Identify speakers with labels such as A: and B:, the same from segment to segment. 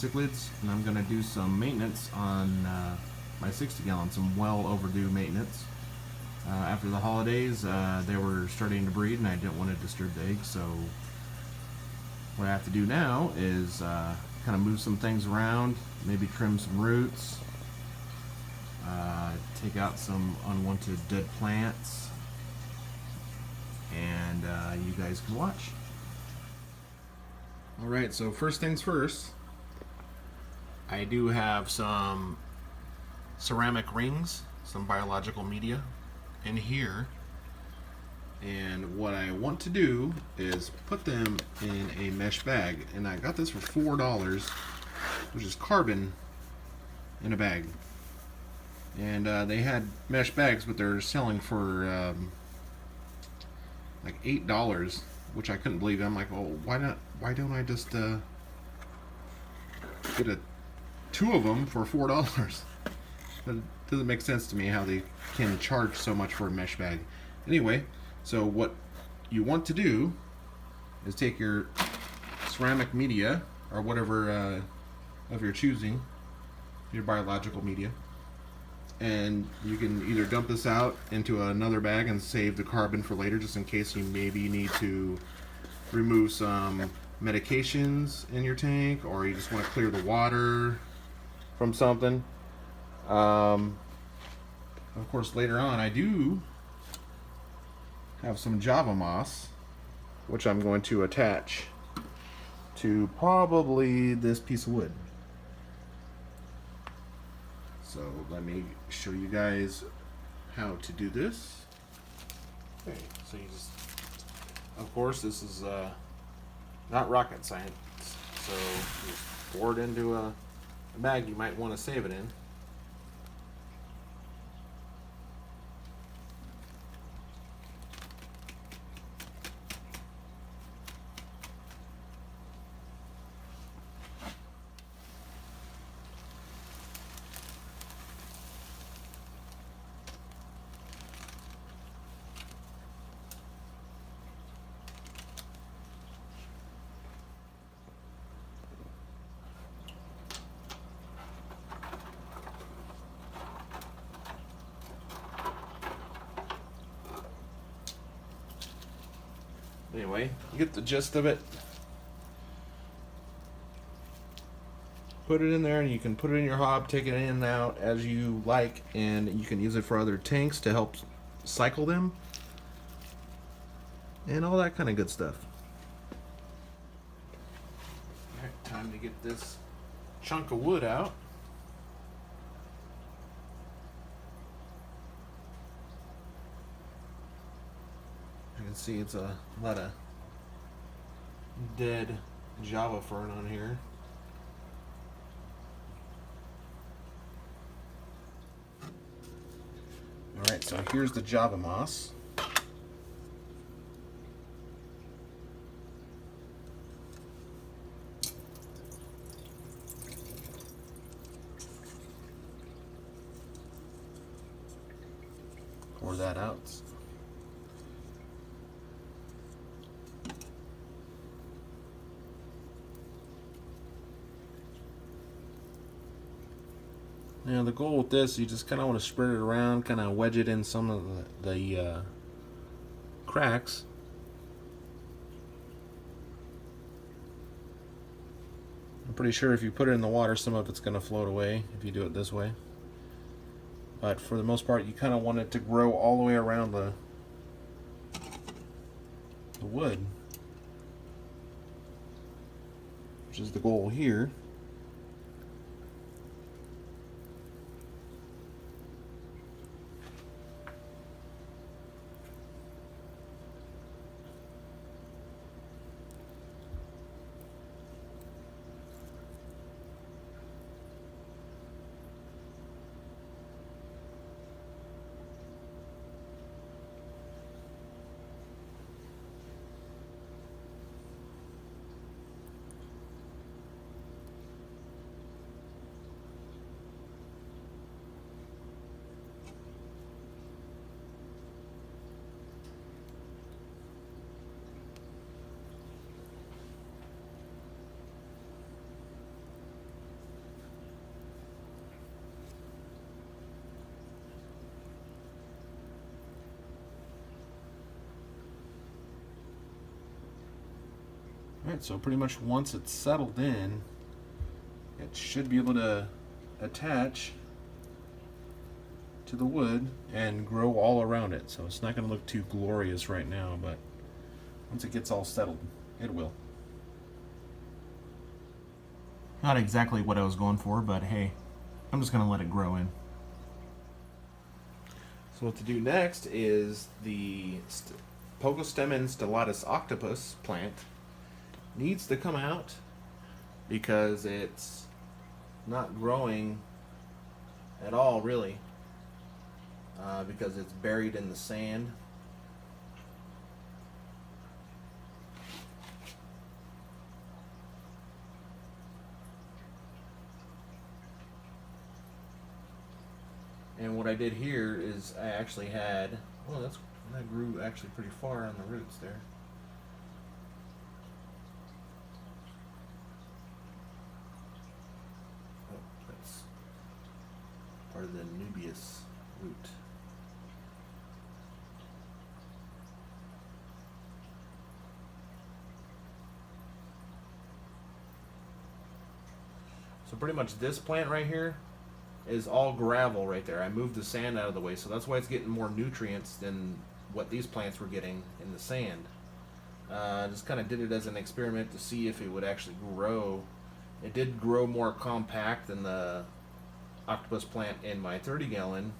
A: cichlids, and I'm going to do some maintenance on my 60 gallon, some well overdue maintenance. After the holidays, they were starting to breed and I didn't want to disturb the eggs, so what I have to do now is kind of move some things around, maybe trim some roots, take out some unwanted dead plants, and you guys can watch. Alright, so first things first, I do have some ceramic rings, some biological media in here, and what I want to do is put them in a mesh bag, and I got this for $4, which is carbon in a bag, and they had mesh bags, but they're selling for like $8, which I couldn't believe. I'm like, well, why not? Why don't I just get two of them for $4? But it doesn't make sense to me how they can charge so much for a mesh bag. Anyway, so what you want to do is take your ceramic media or whatever of your choosing, your biological media, and you can either dump this out into another bag and save the carbon for later, just in case you maybe need to remove some medications in your tank, or you just want to clear the water from something. Of course, later on I do have some Java moss, which I'm going to attach to probably this piece of wood. So let me show you guys how to do this. Okay, so you just, of course, this is not rocket science, so you just pour it into a bag you might want to save it in. Anyway, you get the gist of it. Put it in there, and you can put it in your hob, take it in and out as you like, and you can use it for other tanks to help cycle them and all that kind of good stuff. Alright, time to get this chunk of wood out. You can see it's a lot of dead Java fern on here. Alright, so here's the Java moss. Pour that out. Now the goal with this, you just kind of want to spread it around, kind of wedge it in some of the cracks. I'm pretty sure if you put it in the water, some of it's going to float away if you do it this way. But for the most part, you kind of want it to grow all the way around the wood, which is the goal here. Alright, so pretty much once it's settled in, it should be able to attach to the wood and grow all around it. So it's not going to look too glorious right now, but once it gets all settled, it will. Not exactly what I was going for, but hey, I'm just going to let it grow in. So what to do next is the Pogostemon stellatus octopus plant needs to come out because it's not growing at all, really, because it's buried in the sand. And what I did here is I actually had, well, that grew actually pretty far on the roots there. Oh, that's part of the Nubius root. So pretty much this plant right here is all gravel right there. I moved the sand out of the way, so that's why it's getting more nutrients than what these plants were getting in the sand. Just kind of did it as an experiment to see if it would actually grow. It did grow more compact than the octopus plant in my 30-gallon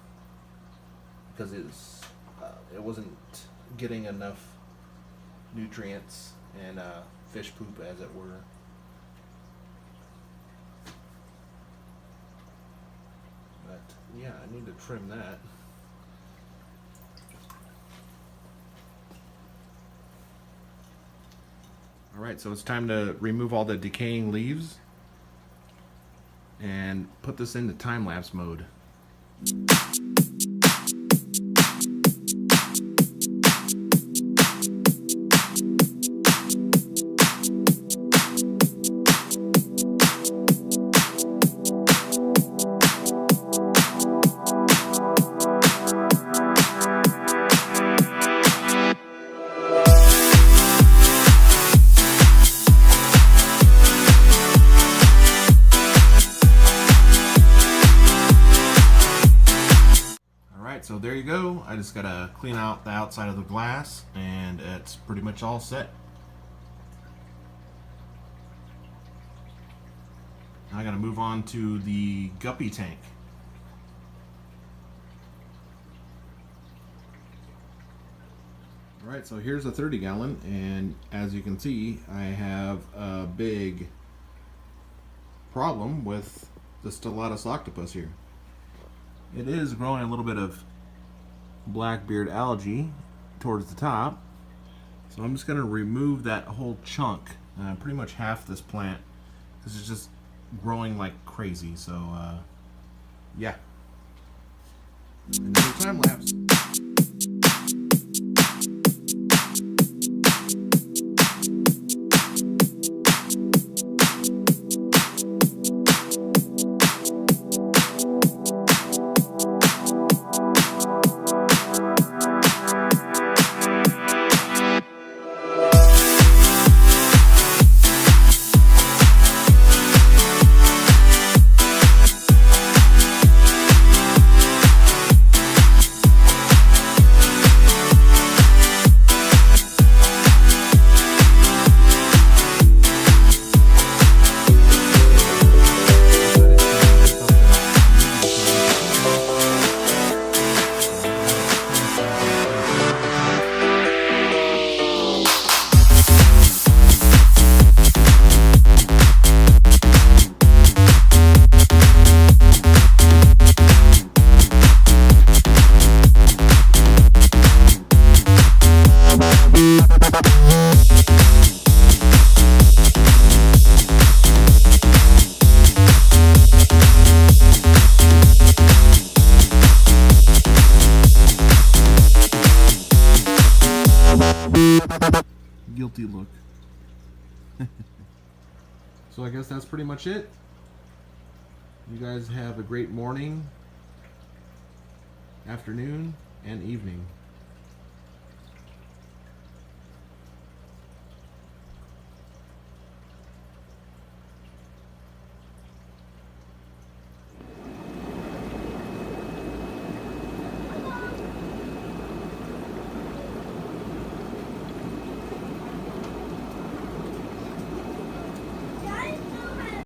A: because it wasn't getting enough nutrients and fish poop, as it were. But yeah, I need to trim that. Alright, so it's time to remove all the decaying leaves and put this into time-lapse mode. So there you go. I just gotta clean out the outside of the glass and it's pretty much all set. Now I gotta move on to the guppy tank. Alright, so here's a 30-gallon, and as you can see, I have a big problem with the stellatus octopus here. It is growing a little bit of blackbeard algae towards the top, so I'm just going to remove that whole chunk, pretty much half this plant, because it's just growing like crazy. So yeah, another time lapse. Guilty look. So I guess that's pretty much it. You guys have a great morning, afternoon, and evening.